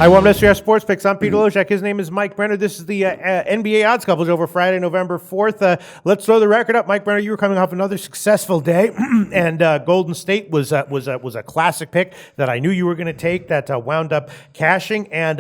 Hi, welcome to SGR Sports Picks. I'm Peter Loshak. His name is Mike Brenner. This is the NBA odds coverage over Friday, November 4th. Let's throw the record up. Mike Brenner, you were coming off another successful day, and Golden State was a classic pick that I knew you were going to take that wound up cashing. And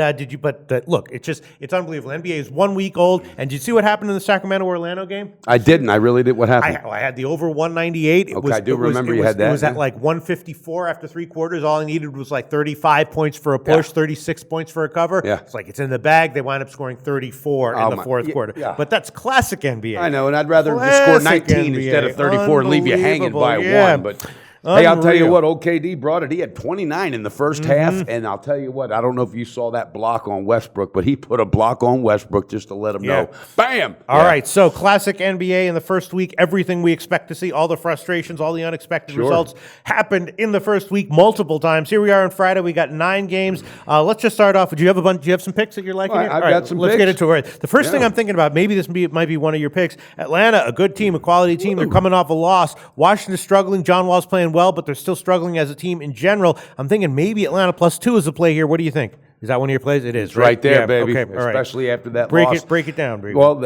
look, it's unbelievable. NBA is 1 week old, and did you see what happened in the Sacramento-Orlando game? I didn't. I really did. What happened? I had the over 198. I do remember you had that. It was at like 154 after three quarters. All I needed was like 35 points for a push, 36 points for a cover. Yeah. It's like it's in the bag. They wind up scoring 34 in the fourth quarter. Yeah. But that's classic NBA. I know, and I'd rather just score 19 instead of 34 and leave you hanging by one. But hey, I'll tell you what, OKD brought it. He had 29 in the first half, and I'll tell you what, I don't know if you saw that block on Westbrook, but he put a block on Westbrook just to let him know. Bam! All right, so classic NBA in the first week, everything we expect to see, all the frustrations, all the unexpected results happened in the first week multiple times. Here we are on Friday. We got 9 games. Let's just start off. Do you have some picks that you're liking? I've got some Let's picks. get into it. All right. The first thing I'm thinking about, maybe this might be one of your picks. Atlanta, a good team, a quality team. They're coming off a loss. Washington's struggling. John Wall's playing well, but they're still struggling as a team in general. I'm thinking maybe Atlanta +2 is a play here. What do you think? Is that one of your plays? It is, It's right there, yeah, baby. Okay, all right. Especially after that loss. Break it down, baby. Well,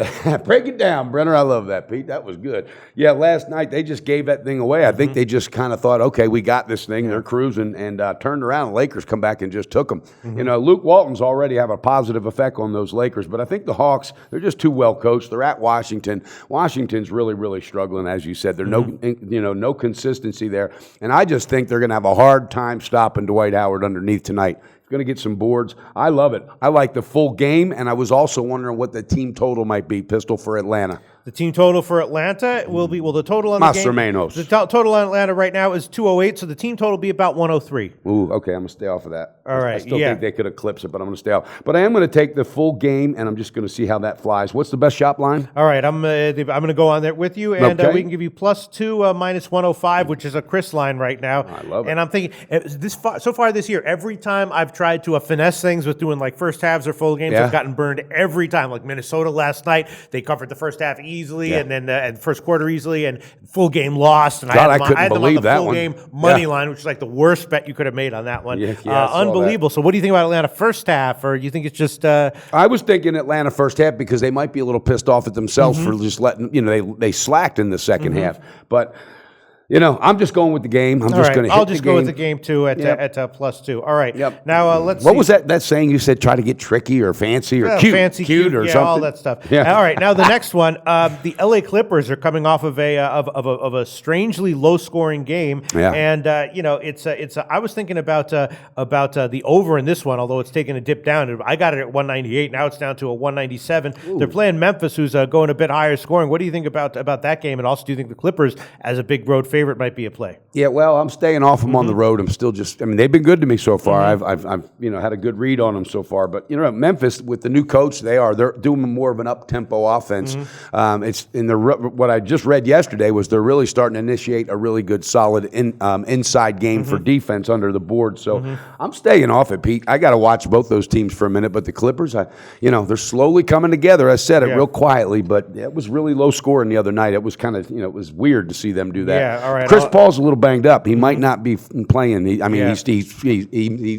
break it down, Brenner. I love that, Pete. That was good. Yeah, last night they just gave that thing away. I think they just kind of thought, okay, we got this thing. They're cruising, and turned around. The Lakers come back and just took them. You know, Luke Walton's already have a positive effect on those Lakers, but I think the Hawks, they're just too well coached. They're at Washington. Washington's really, really struggling, as you said. There's no consistency there, and I just think they're going to have a hard time stopping Dwight Howard underneath tonight. Going to get some boards. I love it. I like the full game, and I was also wondering what the team total might be, Pistol, for Atlanta. The team total for Atlanta will be, the total on the game. Menos. The total on Atlanta right now is 208, so the team total will be about 103. Ooh, okay, I'm going to stay off of that. All right, I still think they could eclipse it, but I'm going to stay off. But I am going to take the full game, and I'm just going to see how that flies. What's the best shop line? All right, I'm going to go on there with you, and we can give you +2, -105, which is a Chris line right now. I love it. And I'm thinking, so far this year, every time I've tried to finesse things with doing like first halves or full games, I've gotten burned every time. Like Minnesota last night, they covered the first half easily, and then and first quarter easily, and full game lost. And God, I had them on the full one. game money line, which is like the worst bet you could have made on that one. Yeah, unbelievable. So what do you think about Atlanta first half, or do you think it's just? I was thinking Atlanta first half because they might be a little pissed off at themselves for just letting they slacked in the second half, but. You know, I'm just going with the game. I'm just going to hit the game. I'll just go with the game, too, at +2. All right. Yep. Now, let's see. What was that saying you said, try to get tricky or fancy or cute? Fancy, cute or something? all that stuff. Yeah. All right. Now, the next one, the LA Clippers are coming off of a strangely low-scoring game. Yeah. And, I was thinking about the over in this one, although it's taken a dip down. I got it at 198. Now it's down to a 197. Ooh. They're playing Memphis, who's going a bit higher scoring. What do you think about that game? And also, do you think the Clippers, as a big road favorite, might be a play? Yeah, well, I'm staying off them on the road. I'm still they've been good to me so far. I've had a good read on them so far. But Memphis with the new coach, they're doing more of an up tempo offense. It's in what I just read yesterday was they're really starting to initiate a really good solid inside game for defense under the board. So I'm staying off it, Pete. I got to watch both those teams for a minute. But the Clippers, they're slowly coming together. I said it real quietly, but it was really low scoring the other night. It was kind of it was weird to see them do that. Yeah, all right. Chris Paul's a little banged up. He might not be playing. He's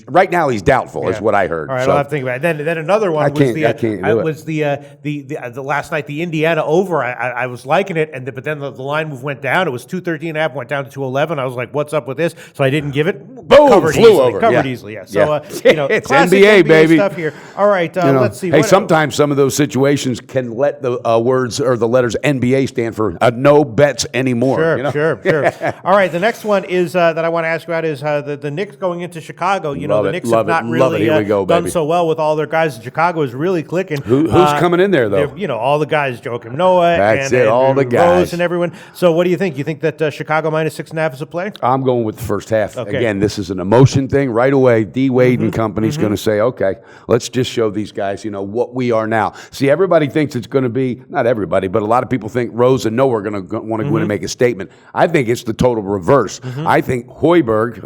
right now he's doubtful, is what I heard. All right, I'll have to think about it. Then another one was the last night, the Indiana over. I was liking it, but then the line move went down. It was 213.5, went down to 211. I was like, what's up with this? So I didn't give it. Boom, covered easily. Yeah. So it's NBA, baby. Stuff here. All right, let's see. Hey, sometimes some of those situations can let the words or the letters NBA stand for no bets anymore. Sure. All right, the next one is that I want to ask you about is the Knicks going into Chicago. The Knicks have not really done so well with all their guys. Chicago is really clicking. Who's coming in there, though? All the guys, Joakim Noah, all the guys. Rose and everyone. So what do you think? You think that Chicago -6.5 is a play? I'm going with the first half. Okay. Again, this is an emotion thing. Right away, D. Wade and company's going to say, okay, let's just show these guys, what we are now. See, everybody thinks it's going to be, not everybody, but a lot of people think Rose and Noah are going to want to go in and make a statement. I think it's the total reverse. I think Hoiberg,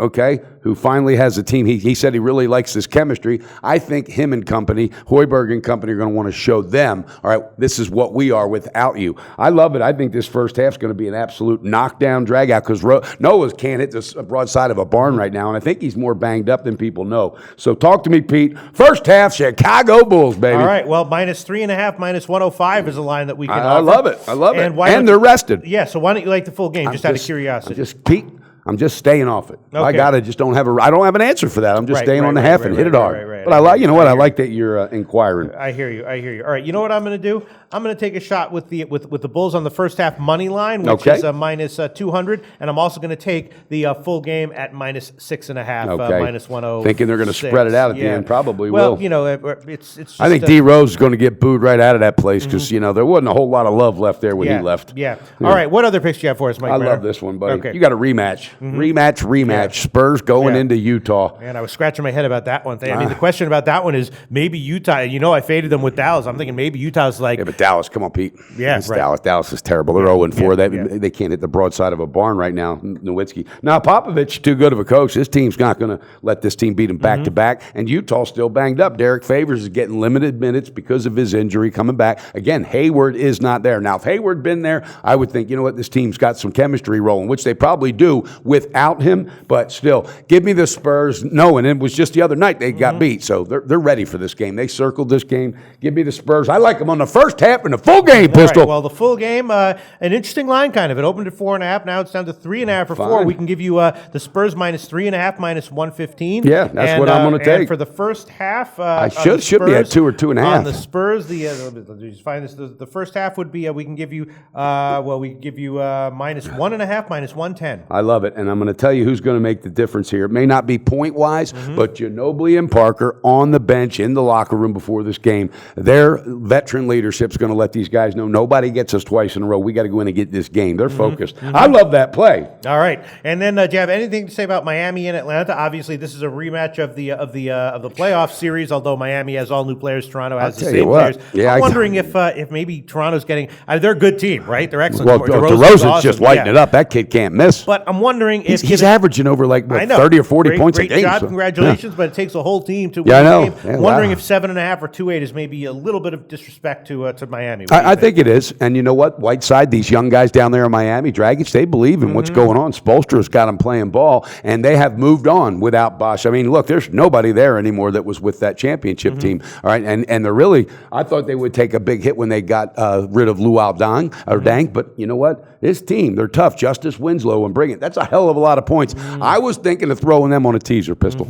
who finally has a team. He said he really likes this chemistry. I think him and company, Hoiberg and company, are going to want to show them, all right, this is what we are without you. I love it. I think this first half is going to be an absolute knockdown, drag out, because Noah can't hit the broadside of a barn right now, and I think he's more banged up than people know. So talk to me, Pete. First half, Chicago Bulls, baby. All right, well, -3.5, -105 is a line that we can I offer. love it. I love it. And they're rested. Yeah, so why don't you like the full game, just out of curiosity? Pete, I'm just staying off it. Okay. I don't have an answer for that. I'm just staying on the half and hit it hard. But I like that you're inquiring. I hear you. All right, you know what I'm going to do? I'm going to take a shot with the Bulls on the first half money line, which is -200, and I'm also going to take the full game at -6.5, -106. Thinking they're going to spread it out at the end, probably will. Well, you know, it's just I think D Rose is going to get booed right out of that place because there wasn't a whole lot of love left there when he left. Yeah. All right, what other picks do you have for us, Mike? I love this one, buddy. Okay. You got a rematch. Rematch. Yeah. Spurs going into Utah. Man, I was scratching my head about that one. I mean, the question about that one is maybe Utah. You know, I faded them with Dallas. I'm thinking maybe Utah's like. Yeah, but Dallas, come on, Pete. Yeah, it's Dallas. Dallas is terrible. They're 0-4. They can't hit the broadside of a barn right now, Nowitzki. Now, Popovich, too good of a coach. His team's not going to let this team beat him back to back. And Utah's still banged up. Derek Favors is getting limited minutes because of his injury coming back. Again, Hayward is not there. Now, if Hayward been there, I would think, you know what, this team's got some chemistry rolling, which they probably do without him. But still, give me the Spurs. No, and it was just the other night they got beat. So they're ready for this game. They circled this game. Give me the Spurs. I like them on the first half and the full game, Pistol. Right, well, the full game, an interesting line kind of. It opened at 4.5. Now it's down to 3.5 or 4. We can give you the Spurs -3.5, -115. Yeah, that's what I'm going to take. And for the first half, I should be at 2 or 2.5. On the Spurs, just find this. The first half would be we can give you -1.5, -110. I love it, and I'm going to tell you who's going to make the difference here. It may not be point-wise, but Ginobili and Parker on the bench in the locker room before this game. Their veteran leadership's going to let these guys know nobody gets us twice in a row. We got to go in and get this game. They're focused. I love that play. All right, and then do you have anything to say about Miami and Atlanta? Obviously, this is a rematch of the playoff series. Although Miami has all new players, Toronto has the same players. Yeah, I'm wondering if maybe Toronto's getting. They're a good team, right? They're excellent. Well, DeRozan's just lighting it up. That kid can't miss. But I'm wondering if he's averaging over 30 or 40 points a game. Great job, so. congratulations! But it takes a whole team to win I know. the game. Yeah, I'm wondering if 7.5 or 2.8 is maybe a little bit of disrespect to Miami. I think it is. And you know what? Whiteside, these young guys down there in Miami, Dragic, they believe in what's going on. Spoelstra's got them playing ball, and they have moved on without Bosch. I mean, look, there's nobody there anymore that was with that championship team. All right, and they're really, I thought they would take a big hit when they got rid of Luol Deng, but you know what? This team, they're tough. Justice Winslow and bring it. That's a hell of a lot of points. I was thinking of throwing them on a teaser, Pistol.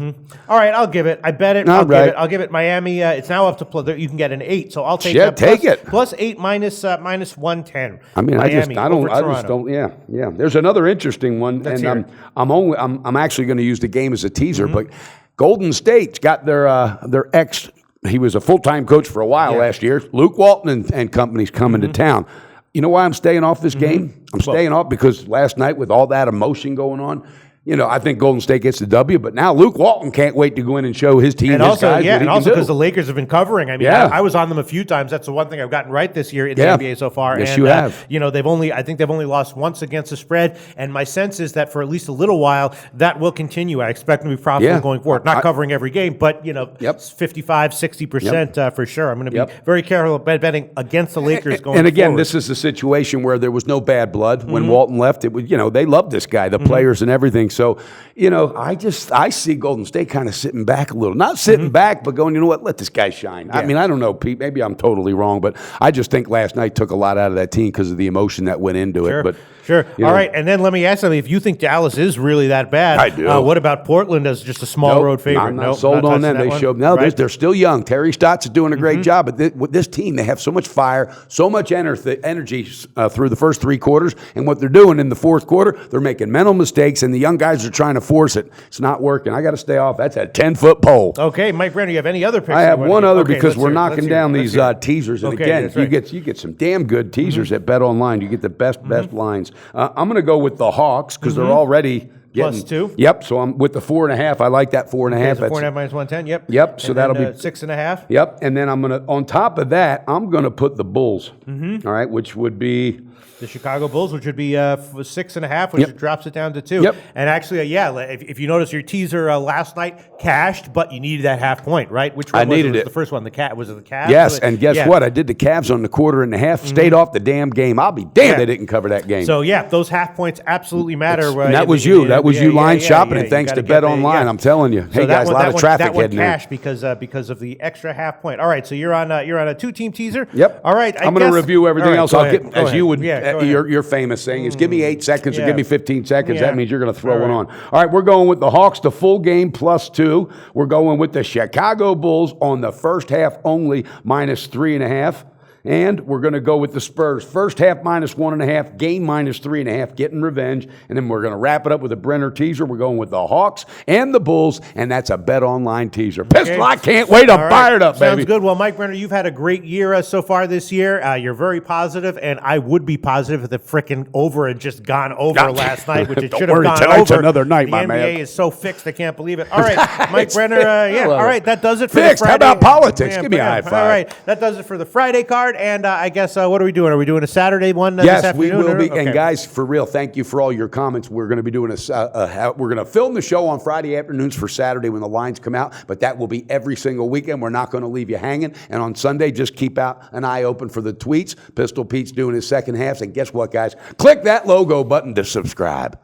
All right, I'll give it. I bet it. I'll give it Miami. It's now up to you can get an 8, so I'll take that. Take it. Plus 8 -110. I mean, Miami I just don't. Yeah. There's another interesting one, and I'm actually going to use the game as a teaser. But Golden State's got their ex. He was a full-time coach for a while last year. Luke Walton and company's coming to town. You know why I'm staying off this game? I'm staying off because last night with all that emotion going on, you know, I think Golden State gets the W, but now Luke Walton can't wait to go in and show his team, and his guys, and also because the Lakers have been covering. I mean, I was on them a few times. That's the one thing I've gotten right this year in the NBA so far. Yes, and, you have. You know, I think they've only lost once against the spread, and my sense is that for at least a little while, that will continue. I expect them to be profitable going forward. Not covering every game, but, you know, 55, 60% for sure. I'm going to be very careful about betting against the Lakers going forward. And again, this is a situation where there was no bad blood. When Walton left, it was, you know, they loved this guy, the players and everything. So, you know, I see Golden State kind of sitting back a little. Not sitting back, but going, you know what, let this guy shine. I mean, I don't know, Pete. Maybe I'm totally wrong, but I just think last night took a lot out of that team because of the emotion that went into it. But Sure. All right, and then let me ask something. If you think Dallas is really that bad, I do. What about Portland as just a small road favorite? I'm not sold on them. They showed they're still young. Terry Stotts is doing a great job, but with this team, they have so much fire, so much energy through the first 3 quarters, and what they're doing in the fourth quarter, they're making mental mistakes, and the young guys are trying to force it. It's not working. I got to stay off. That's a 10-foot pole. Okay, Mike Brenner, you have any other picks? I have one other because we're knocking down these teasers, and again, you get some damn good teasers at Bet Online. You get the best lines. I'm going to go with the Hawks because they're already getting +2. Yep. So I'm with the 4.5. I like that 4.5. So 4.5 minus 110. Yep. Yep. So that'll be 6.5. Yep. And then I'm gonna on top of that, I'm gonna put the Bulls. All right, which would be The Chicago Bulls, which would be 6.5, which drops it down to 2. Yep. And actually, if you notice, your teaser last night cashed, but you needed that half point, right? Which one I needed was it? it. The first one, was it the Cavs? Yes, and guess what? I did the Cavs on the 1.25, stayed off the damn game. I'll be damned they didn't cover that game. So, those half points absolutely matter. And that was you. That was you line shopping, and thanks to Bet Online, I'm telling you. Hey, guys, a lot of traffic heading there. That one cashed because of the extra half point. All right, so you're on a 2-team teaser? Yep. All right. I'm going to review everything else. I'll get, as you would, go your famous saying is, give me 8 seconds or give me 15 seconds. Yeah. That means you're going to throw one on. All right, we're going with the Hawks, the full game +2. We're going with the Chicago Bulls on the first half only -3.5. And we're going to go with the Spurs. First half -1.5, game -3.5, getting revenge. And then we're going to wrap it up with a Brenner teaser. We're going with the Hawks and the Bulls, and that's a Bet Online teaser. Pistol, I can't wait. I'm fired up, baby. Sounds good. Well, Mike Brenner, you've had a great year so far this year. You're very positive, and I would be positive if the frickin' over had just gone over last night, which it should have gone tonight's over. Another night, the my NBA man. is so fixed, I can't believe it. All right, Mike Brenner, all right, that does it for Fixed. the Friday. How about politics? Give me a high five. All right, that does it for the Friday card, and I guess what are we doing? Are we doing a Saturday one this Yes, afternoon? we will be. Okay. And guys, for real, thank you for all your comments. We're going to be doing we're going to film the show on Friday afternoons for Saturday when the lines come out, but that will be every single weekend. We're not going to leave you hanging. And on Sunday, just keep an eye open for the tweets. Pistol Pete's doing his second halves. And guess what, guys? Click that logo button to subscribe.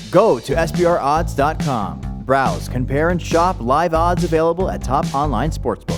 Go to SBRodds.com. Browse, compare, and shop live odds available at top online sportsbooks.